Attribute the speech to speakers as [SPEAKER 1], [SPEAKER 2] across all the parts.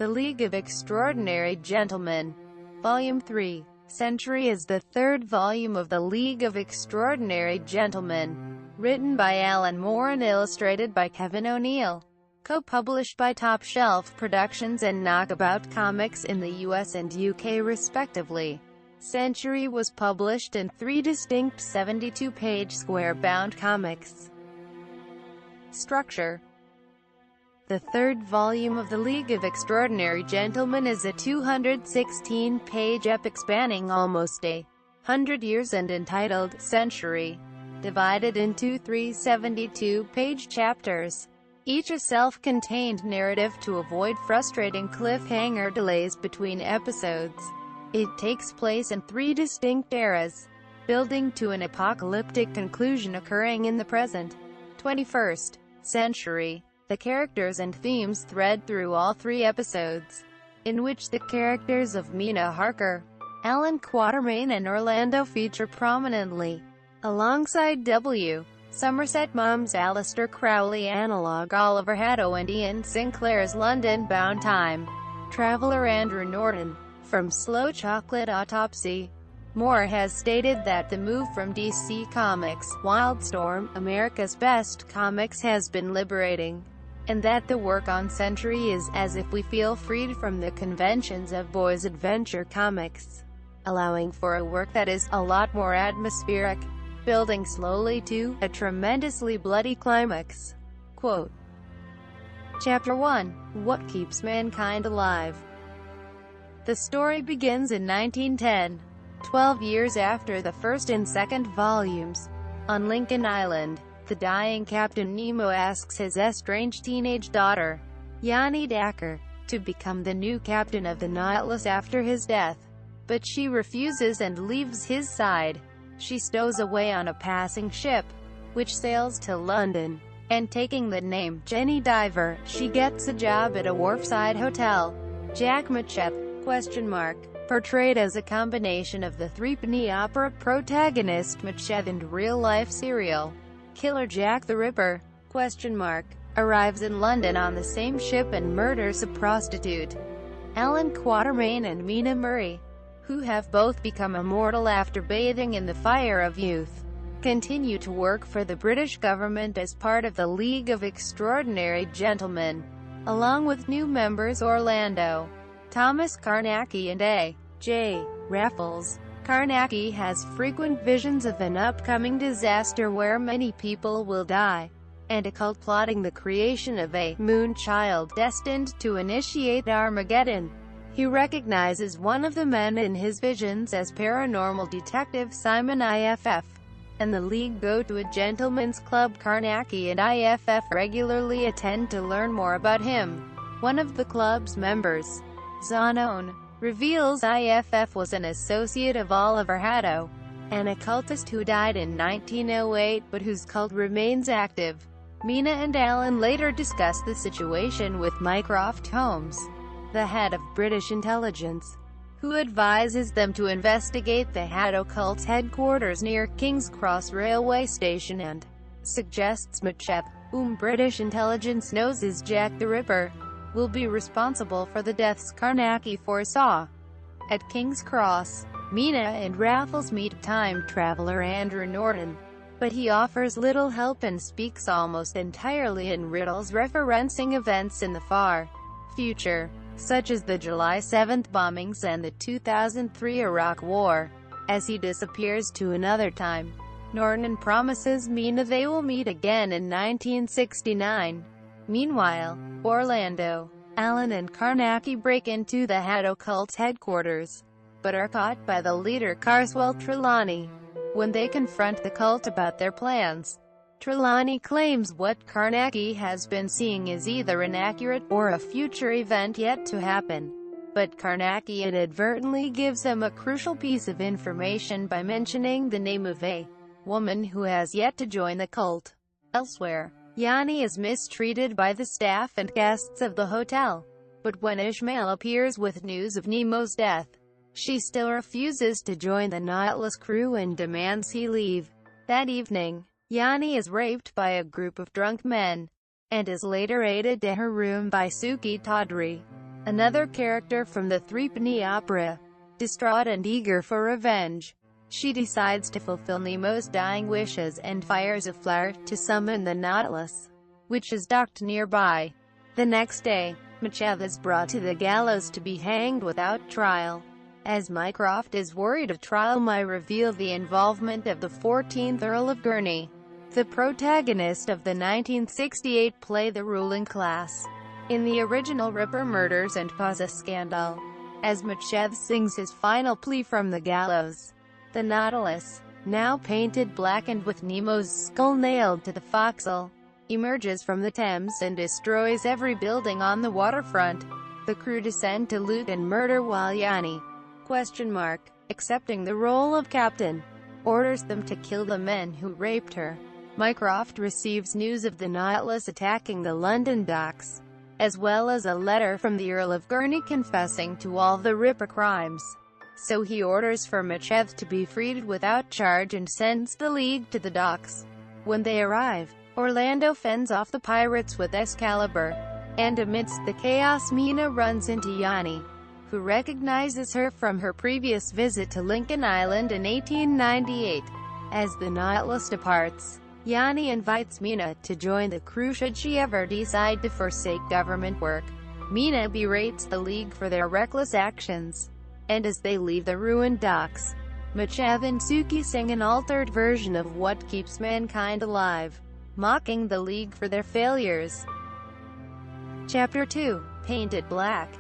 [SPEAKER 1] The League of Extraordinary Gentlemen. Volume 3. Century is the third volume of The League of Extraordinary Gentlemen, written by Alan Moore and illustrated by Kevin O'Neill. Co-published by Top Shelf Productions and Knockabout Comics in the US and UK respectively. Century was published in 3 distinct 72-page square-bound comics. Structure. The third volume of The League of Extraordinary Gentlemen is a 216-page epic spanning almost 100 years and entitled Century, divided into 3 72-page chapters, each a self-contained narrative to avoid frustrating cliffhanger delays between episodes. It takes place in 3 distinct eras, building to an apocalyptic conclusion occurring in the present 21st century. The characters and themes thread through all 3 episodes, in which the characters of Mina Harker, Alan Quatermain and Orlando feature prominently, alongside W. Somerset Maughams, Aleister Crowley, Analog Oliver Haddo and Ian Sinclair's London-bound time traveler Andrew Norton. From Slow Chocolate Autopsy, Moore has stated that the move from DC Comics, Wildstorm, America's Best Comics has been liberating, and that the work on Century is as if we feel freed from the conventions of boys' adventure comics, allowing for a work that is a lot more atmospheric, building slowly to a tremendously bloody climax. Quote, Chapter 1. What Keeps Mankind Alive? The story begins in 1910, 12 years after the first and second volumes. On Lincoln Island, the dying Captain Nemo asks his estranged teenage daughter, Yanni Dacker, to become the new captain of the Nautilus after his death. But she refuses and leaves his side. She stows away on a passing ship, which sails to London, and taking the name Jenny Diver, she gets a job at a wharfside hotel. Jack Machep, portrayed as a combination of the threepenny opera protagonist Machep and real-life serial killer Jack the Ripper, arrives in London on the same ship and murders a prostitute, Alan Quatermain and Mina Murray, who have both become immortal after bathing in the fire of youth, continue to work for the British government as part of the League of Extraordinary Gentlemen, along with new members Orlando, Thomas Carnacki and A.J. Raffles. Carnacki has frequent visions of an upcoming disaster where many people will die, and a cult plotting the creation of a moon child destined to initiate Armageddon. He recognizes one of the men in his visions as paranormal detective Simon IFF, and the League go to a gentleman's club Carnacki and IFF regularly attend to learn more about him. One of the club's members, Zanon, reveals IFF was an associate of Oliver Haddo, an occultist who died in 1908 but whose cult remains active. Mina and Alan later discuss the situation with Mycroft Holmes, the head of British intelligence, who advises them to investigate the Haddo cult's headquarters near King's Cross railway station and suggests Machep, whom British intelligence knows is Jack the Ripper, will be responsible for the deaths Carnacki foresaw. At King's Cross, Mina and Raffles meet time traveler Andrew Norton, but he offers little help and speaks almost entirely in riddles referencing events in the far future, such as the July 7th bombings and the 2003 Iraq War. As he disappears to another time, Norton promises Mina they will meet again in 1969. Meanwhile, Orlando, Alan and Carnacki break into the Haddo cult's headquarters, but are caught by the leader Carswell Trelawney. When they confront the cult about their plans, Trelawney claims what Carnacki has been seeing is either inaccurate, or a future event yet to happen. But Carnacki inadvertently gives him a crucial piece of information by mentioning the name of a woman who has yet to join the cult. Elsewhere, Yanni is mistreated by the staff and guests of the hotel, but when Ishmael appears with news of Nemo's death, she still refuses to join the Nautilus crew and demands he leave. That evening, Yanni is raped by a group of drunk men, and is later aided to her room by Suki Tawdry, another character from the Threepenny Opera. Distraught and eager for revenge, she decides to fulfill Nemo's dying wishes and fires a flare to summon the Nautilus, which is docked nearby. The next day, Mchev is brought to the gallows to be hanged without trial. As Mycroft is worried a trial might reveal the involvement of the 14th Earl of Gurney, the protagonist of the 1968 play The Ruling Class, in the original Ripper Murders and Pazza Scandal. As Mchev sings his final plea from the gallows, the Nautilus, now painted black and with Nemo's skull nailed to the forecastle, emerges from the Thames and destroys every building on the waterfront. The crew descend to loot and murder while Yanni, accepting the role of captain, orders them to kill the men who raped her. Mycroft receives news of the Nautilus attacking the London docks, as well as a letter from the Earl of Gurney confessing to all the Ripper crimes. So he orders for Mchev to be freed without charge and sends the League to the docks. When they arrive, Orlando fends off the pirates with Excalibur, and amidst the chaos Mina runs into Yanni, who recognizes her from her previous visit to Lincoln Island in 1898. As the Nautilus departs, Yanni invites Mina to join the crew should she ever decide to forsake government work. Mina berates the League for their reckless actions, and as they leave the ruined docks, Mchev and Suki sing an altered version of What Keeps Mankind Alive, mocking the League for their failures. Chapter 2. Painted Black.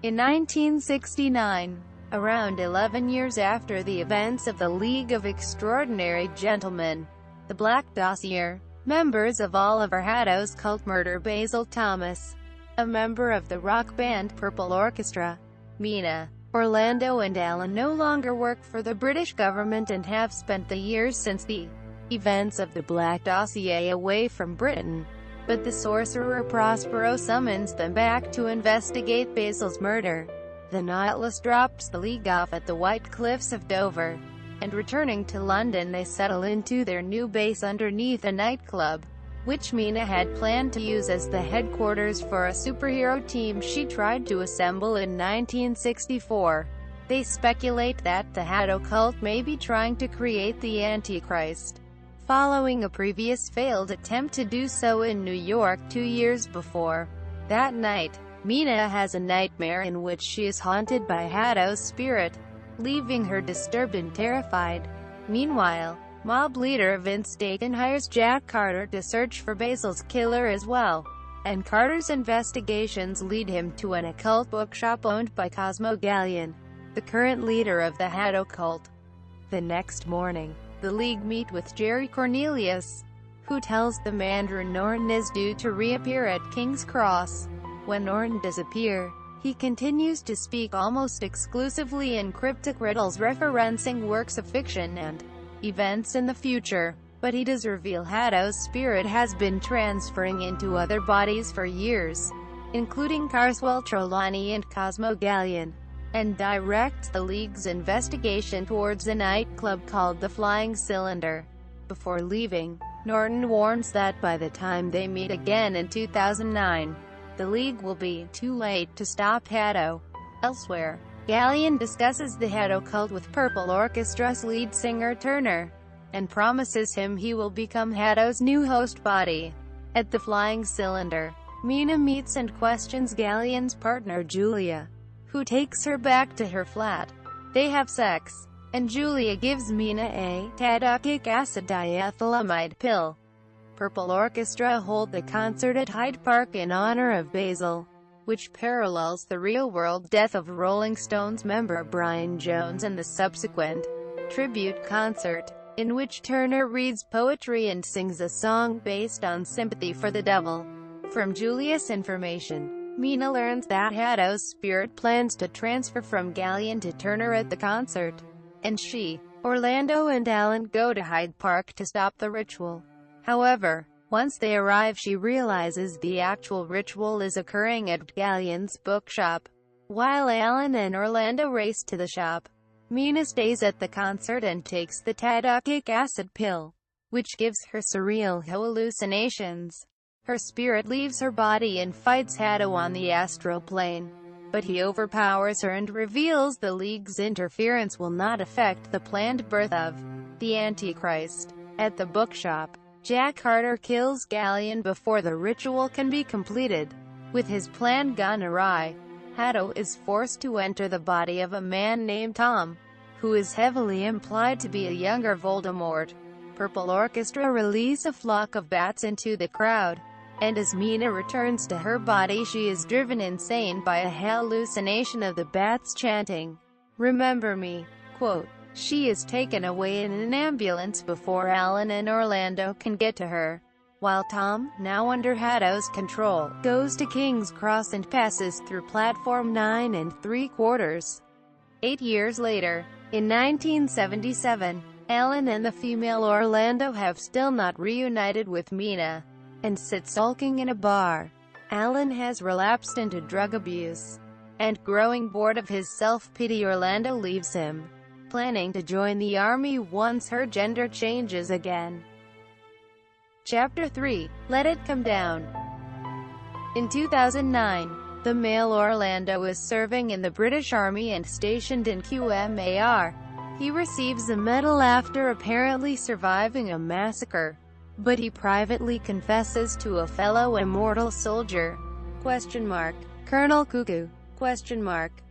[SPEAKER 1] In 1969, around 11 years after the events of the League of Extraordinary Gentlemen, the Black Dossier, members of Oliver Haddo's cult murder Basil Thomas, a member of the rock band Purple Orchestra. Mina, Orlando and Alan no longer work for the British government and have spent the years since the events of the Black Dossier away from Britain. But the sorcerer Prospero summons them back to investigate Basil's murder. The Nautilus drops the League off at the White Cliffs of Dover, and returning to London they settle into their new base underneath a nightclub, which Mina had planned to use as the headquarters for a superhero team she tried to assemble in 1964. They speculate that the Haddo cult may be trying to create the Antichrist, following a previous failed attempt to do so in New York 2 years before. That night, Mina has a nightmare in which she is haunted by Haddo's spirit, leaving her disturbed and terrified. Meanwhile, mob leader Vince Dayton hires Jack Carter to search for Basil's killer as well, and Carter's investigations lead him to an occult bookshop owned by Cosmo Gallion, the current leader of the Haddo cult. The next morning, the League meet with Jerry Cornelius, who tells them Andrew Norton is due to reappear at King's Cross. When Norton does appear, he continues to speak almost exclusively in cryptic riddles referencing works of fiction and events in the future, but he does reveal Haddo's spirit has been transferring into other bodies for years, including Carswell Trelawney and Cosmo Gallion, and directs the League's investigation towards a nightclub called the Flying Cylinder. Before leaving, Norton warns that by the time they meet again in 2009, the League will be too late to stop Haddo. Elsewhere, Gallion discusses the Haddo cult with Purple Orchestra's lead singer Turner, and promises him he will become Haddo's new host body. At the Flying Cylinder, Mina meets and questions Gallion's partner Julia, who takes her back to her flat. They have sex, and Julia gives Mina a tadocic acid diethylamide pill. Purple Orchestra hold the concert at Hyde Park in honor of Basil, which parallels the real-world death of Rolling Stones member Brian Jones and the subsequent tribute concert, in which Turner reads poetry and sings a song based on sympathy for the devil. From Julia's information, Mina learns that Haddo's spirit plans to transfer from Gallion to Turner at the concert, and she, Orlando and Alan go to Hyde Park to stop the ritual. However, once they arrive she realizes the actual ritual is occurring at Gallion's bookshop. While Alan and Orlando race to the shop, Mina stays at the concert and takes the tadocic acid pill, which gives her surreal hallucinations. Her spirit leaves her body and fights Hato on the astral plane. But he overpowers her and reveals the League's interference will not affect the planned birth of the Antichrist. At the bookshop, Jack Carter kills Galleon before the ritual can be completed. With his plan gone awry, Hato is forced to enter the body of a man named Tom, who is heavily implied to be a younger Voldemort. Purple Orchestra release a flock of bats into the crowd, and as Mina returns to her body she is driven insane by a hallucination of the bats chanting, "Remember me." Quote, she is taken away in an ambulance before Alan and Orlando can get to her, while Tom, now under Hato's control, goes to King's Cross and passes through platform 9 3/4. 8 years later, in 1977, Alan and the female Orlando have still not reunited with Mina, and sit sulking in a bar. Alan has relapsed into drug abuse, and growing bored of his self-pity, Orlando leaves him, planning to join the army once her gender changes again. Chapter 3. Let It Come Down. In 2009, the male Orlando is serving in the British Army and stationed in QMAR. He receives a medal after apparently surviving a massacre, but he privately confesses to a fellow immortal soldier, Colonel Cuckoo,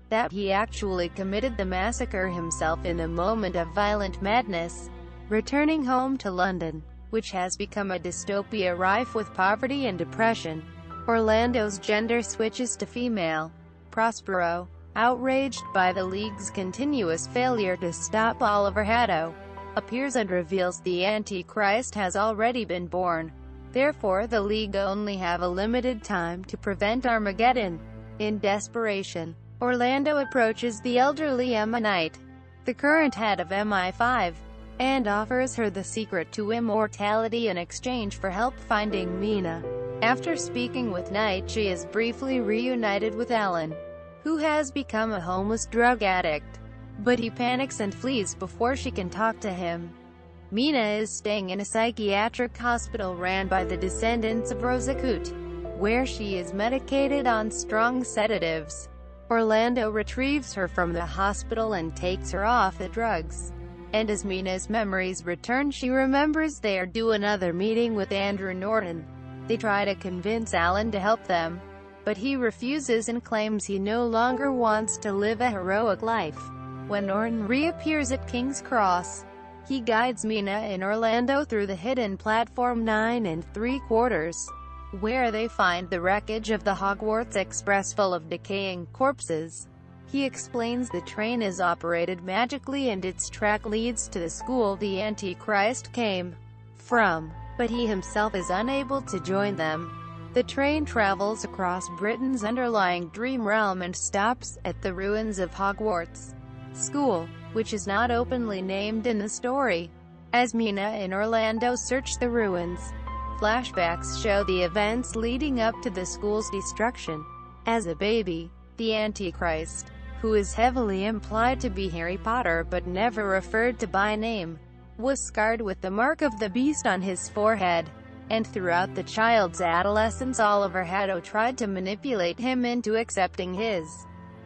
[SPEAKER 1] that he actually committed the massacre himself in a moment of violent madness. Returning home to London, which has become a dystopia rife with poverty and depression, Orlando's gender switches to female. Prospero, outraged by the League's continuous failure to stop Oliver Hato, appears and reveals the Antichrist has already been born. Therefore the League only have a limited time to prevent Armageddon. In desperation, Orlando approaches the elderly Emma Knight, the current head of MI5, and offers her the secret to immortality in exchange for help finding Mina. After speaking with Knight, she is briefly reunited with Alan, who has become a homeless drug addict, but he panics and flees before she can talk to him. Mina is staying in a psychiatric hospital ran by the descendants of Rosacute, where she is medicated on strong sedatives. Orlando retrieves her from the hospital and takes her off the drugs. And as Mina's memories return, she remembers they are due another meeting with Andrew Norton. They try to convince Alan to help them, but he refuses and claims he no longer wants to live a heroic life. When Norton reappears at King's Cross, he guides Mina and Orlando through the hidden platform 9 3/4, where they find the wreckage of the Hogwarts Express full of decaying corpses. He explains the train is operated magically and its track leads to the school the Antichrist came from, but he himself is unable to join them. The train travels across Britain's underlying dream realm and stops at the ruins of Hogwarts School, which is not openly named in the story. As Mina and Orlando search the ruins, flashbacks show the events leading up to the school's destruction. As a baby, the Antichrist, who is heavily implied to be Harry Potter but never referred to by name, was scarred with the mark of the beast on his forehead. And throughout the child's adolescence, Oliver Hato tried to manipulate him into accepting his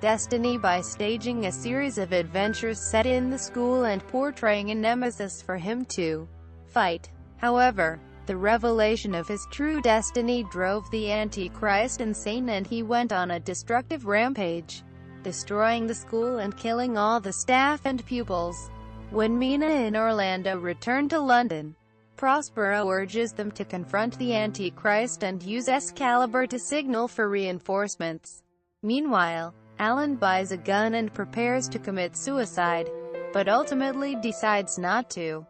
[SPEAKER 1] destiny by staging a series of adventures set in the school and portraying a nemesis for him to fight. However, the revelation of his true destiny drove the Antichrist insane and he went on a destructive rampage, destroying the school and killing all the staff and pupils. When Mina and Orlando return to London, Prospero urges them to confront the Antichrist and use Excalibur to signal for reinforcements. Meanwhile, Alan buys a gun and prepares to commit suicide, but ultimately decides not to.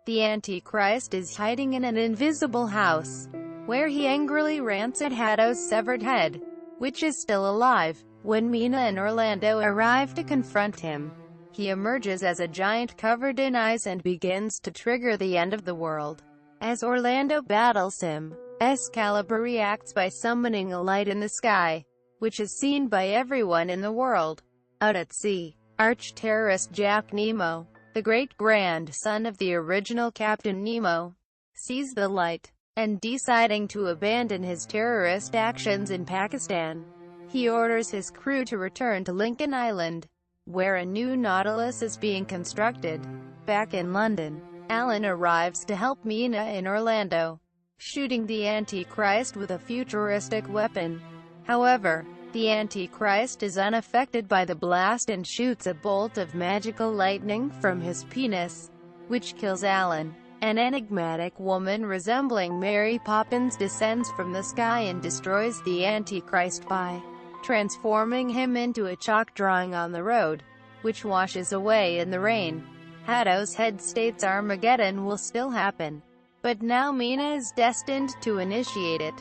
[SPEAKER 1] The Antichrist is hiding in an invisible house, where he angrily rants at Hato's severed head, which is still alive. When Mina and Orlando arrive to confront him, he emerges as a giant covered in ice and begins to trigger the end of the world. As Orlando battles him, Excalibur reacts by summoning a light in the sky, which is seen by everyone in the world. Out at sea, arch-terrorist Jack Nemo, the great-grandson of the original Captain Nemo, sees the light. and deciding to abandon his terrorist actions in Pakistan. He orders his crew to return to Lincoln Island, where a new Nautilus is being constructed. Back in London, Alan arrives to help Mina in Orlando, shooting the Antichrist with a futuristic weapon. However, the Antichrist is unaffected by the blast and shoots a bolt of magical lightning from his penis, which kills Alan. An enigmatic woman resembling Mary Poppins descends from the sky and destroys the Antichrist by transforming him into a chalk drawing on the road, which washes away in the rain. Hatto's head states Armageddon will still happen, but now Mina is destined to initiate it.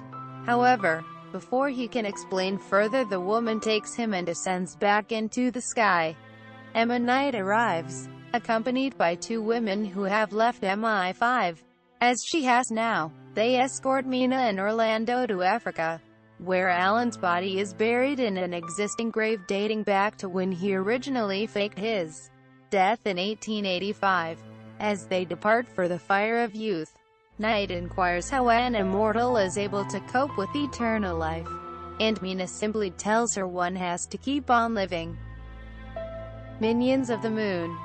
[SPEAKER 1] However, before he can explain further, the woman takes him and descends back into the sky. Emma Knight arrives, accompanied by two women who have left MI5, as she has now. They escort Mina and Orlando to Africa, where Alan's body is buried in an existing grave dating back to when he originally faked his death in 1885. As they depart for the Fire of Youth, Knight inquires how an immortal is able to cope with eternal life, and Mina simply tells her one has to keep on living. Minions of the Moon.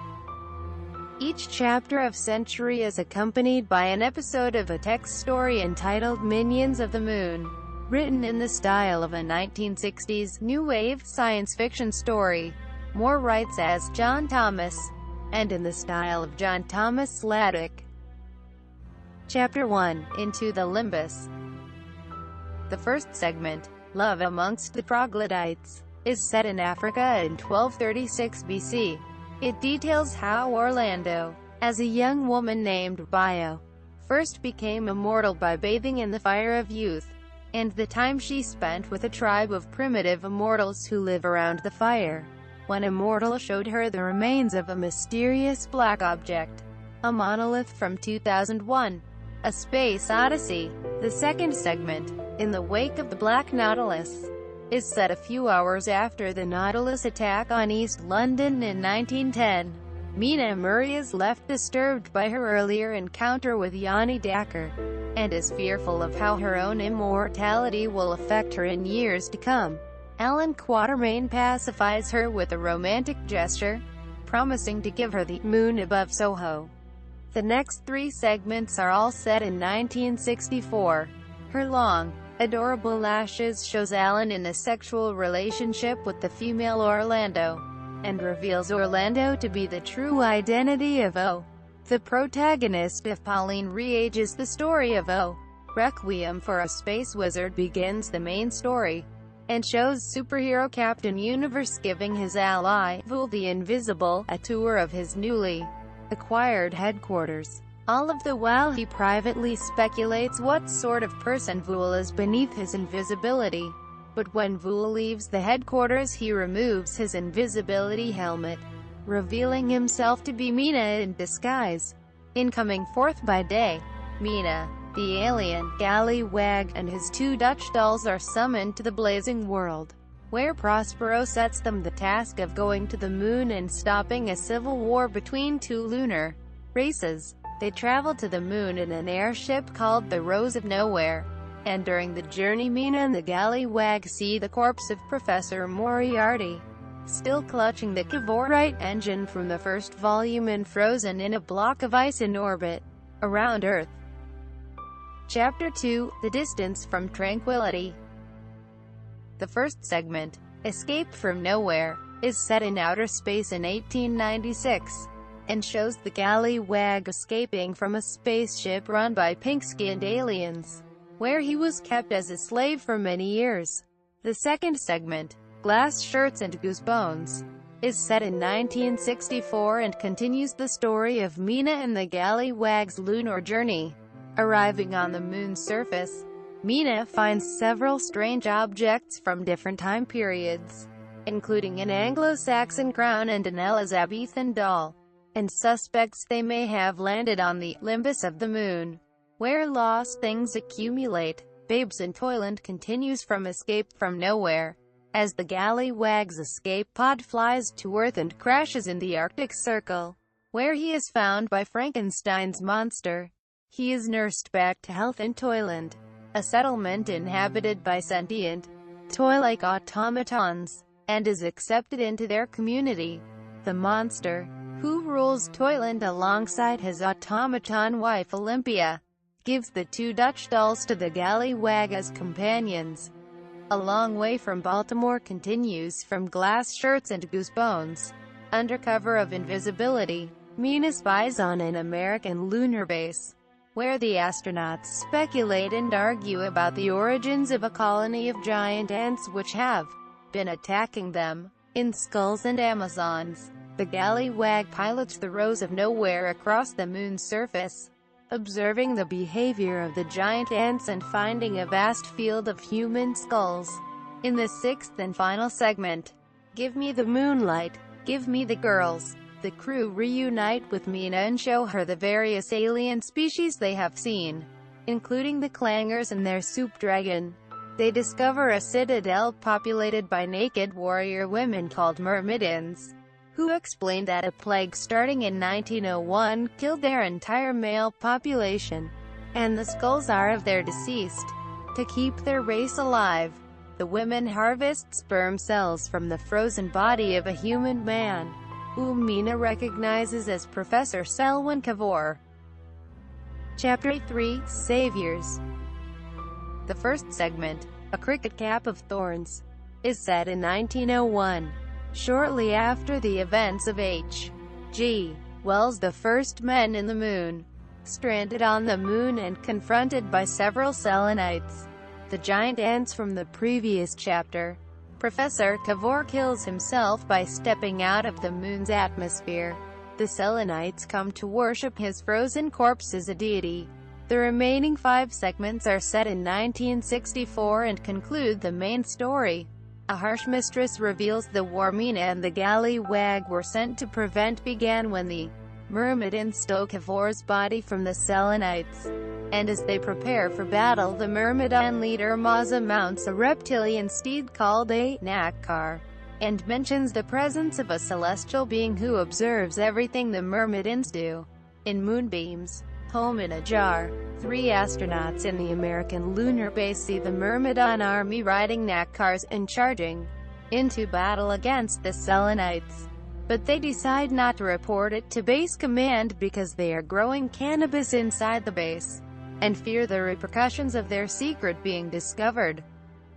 [SPEAKER 1] Each chapter of Century is accompanied by an episode of a text story entitled Minions of the Moon, written in the style of a 1960s new wave science fiction story. Moore writes as John Thomas, and in the style of John Thomas Sladek. Chapter 1, Into the Limbus. The first segment, Love Amongst the Troglodytes, is set in Africa in 1236 BC. It details how Orlando, as a young woman named Bio, first became immortal by bathing in the fire of youth, and the time she spent with a tribe of primitive immortals who live around the fire. One immortal showed her the remains of a mysterious black object, a monolith from 2001, A Space Odyssey. The second segment, In the Wake of the Black Nautilus, is set a few hours after the Nautilus attack on East London in 1910. Mina Murray is left disturbed by her earlier encounter with Yanni Dacker, and is fearful of how her own immortality will affect her in years to come. Alan Quatermain pacifies her with a romantic gesture, promising to give her the moon above Soho. The next three segments are all set in 1964. Her long, adorable lashes shows Alan in a sexual relationship with the female Orlando, and reveals Orlando to be the true identity of O. The protagonist of Pauline Reages The Story of O. Requiem for a Space Wizard begins the main story, and shows superhero Captain Universe giving his ally, Vool the Invisible, a tour of his newly acquired headquarters. All of the while he privately speculates what sort of person Vool is beneath his invisibility. But when Vool leaves the headquarters, he removes his invisibility helmet, revealing himself to be Mina in disguise. Incoming forth by day, Mina, the alien, Gallywag, and his two Dutch dolls are summoned to the Blazing World, where Prospero sets them the task of going to the moon and stopping a civil war between two lunar races. They travel to the moon in an airship called the Rose of Nowhere, and during the journey Mina and the Gallywag see the corpse of Professor Moriarty, still clutching the Cavorite engine from the first volume and frozen in a block of ice in orbit around Earth. Chapter 2, The Distance from Tranquility. The first segment, Escape from Nowhere, is set in outer space in 1896, and shows the Gallywag escaping from a spaceship run by pink-skinned aliens, where he was kept as a slave for many years. The second segment, Glass Shirts and Goosebones, is set in 1964 and continues the story of Mina and the Gallywag's lunar journey. Arriving on the moon's surface, Mina finds several strange objects from different time periods, including an Anglo-Saxon crown and an Elizabethan doll, and suspects they may have landed on the limbus of the moon, where lost things accumulate. Babes in Toyland continues from Escape from Nowhere, as the Gallywag's escape pod flies to Earth and crashes in the Arctic Circle, where he is found by Frankenstein's monster. He is nursed back to health in Toyland, a settlement inhabited by sentient, toy-like automatons, and is accepted into their community. The monster, who rules Toyland alongside his automaton wife Olympia, gives the two Dutch dolls to the Gallywag as companions. A Long Way from Baltimore continues from Glass Shirts and Goosebones. Under cover of invisibility, Mina spies on an American lunar base, where the astronauts speculate and argue about the origins of a colony of giant ants which have been attacking them. In Skulls and Amazons, the Gallywag pilots the Rose of Nowhere across the moon's surface, observing the behavior of the giant ants and finding a vast field of human skulls. In the sixth and final segment, Give Me the Moonlight, Give Me the Girls, the crew reunite with Mina and show her the various alien species they have seen, including the clangers and their soup dragon. They discover a citadel populated by naked warrior women called Myrmidons, who explain that a plague starting in 1901 killed their entire male population, and the skulls are of their deceased. To keep their race alive, the women harvest sperm cells from the frozen body of a human man, whom Mina recognizes as Professor Selwyn Cavor. Chapter 3, Saviors. The first segment, A Cricket Cap of Thorns, is set in 1901. Shortly after the events of H.G. Wells' The First Men in the Moon. Stranded on the moon and confronted by several Selenites, the giant ants from the previous chapter, Professor Cavor kills himself by stepping out of the moon's atmosphere. The Selenites come to worship his frozen corpse as a deity. The remaining 5 segments are set in 1964 and conclude the main story. A harsh mistress reveals the war Mina and the Gallywag were sent to prevent began when the Myrmidons stole Cavor's body from the Selenites. And as they prepare for battle, the Myrmidon leader Mazza mounts a reptilian steed called a Nakar, and mentions the presence of a celestial being who observes everything the Myrmidons do. In Moonbeams, Home in a Jar, 3 astronauts in the American lunar base see the Myrmidon army riding Nakars and charging into battle against the Selenites. But they decide not to report it to base command because they are growing cannabis inside the base, and fear the repercussions of their secret being discovered.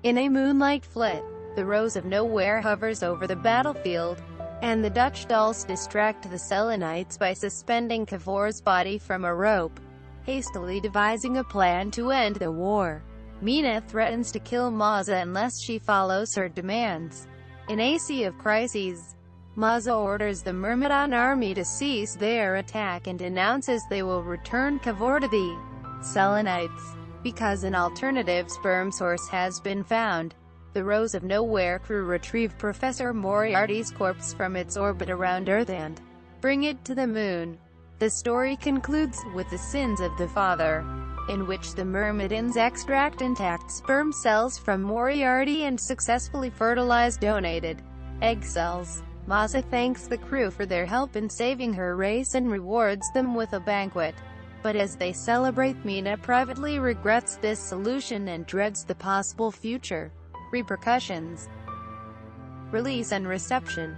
[SPEAKER 1] In a moonlight flit, the Rose of Nowhere hovers over the battlefield, and the Dutch dolls distract the Selenites by suspending Cavor's body from a rope, hastily devising a plan to end the war. Mina threatens to kill Mazza unless she follows her demands. In A Sea of Crises, Mazza orders the Myrmidon army to cease their attack and announces they will return Cavor to the Selenites, because an alternative sperm source has been found. The Rose of Nowhere crew retrieve Professor Moriarty's corpse from its orbit around Earth and bring it to the moon. The story concludes with the sins of the father, in which the Myrmidons extract intact sperm cells from Moriarty and successfully fertilize donated egg cells. Mazza thanks the crew for their help in saving her race and rewards them with a banquet. But as they celebrate, Mina privately regrets this solution and dreads the possible future repercussions. Release and reception.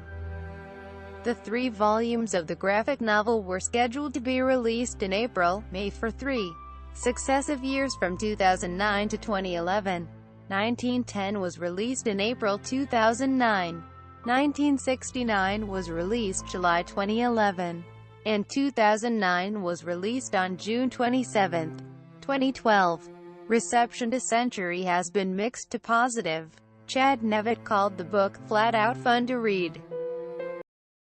[SPEAKER 1] The 3 volumes of the graphic novel were scheduled to be released in April, May for 3 successive years from 2009 to 2011. 1910 was released in April 2009. 1969 was released July 2011. And 2009 was released on June 27, 2012. Reception to Century has been mixed to positive. Chad Nevitt called the book flat out fun to read.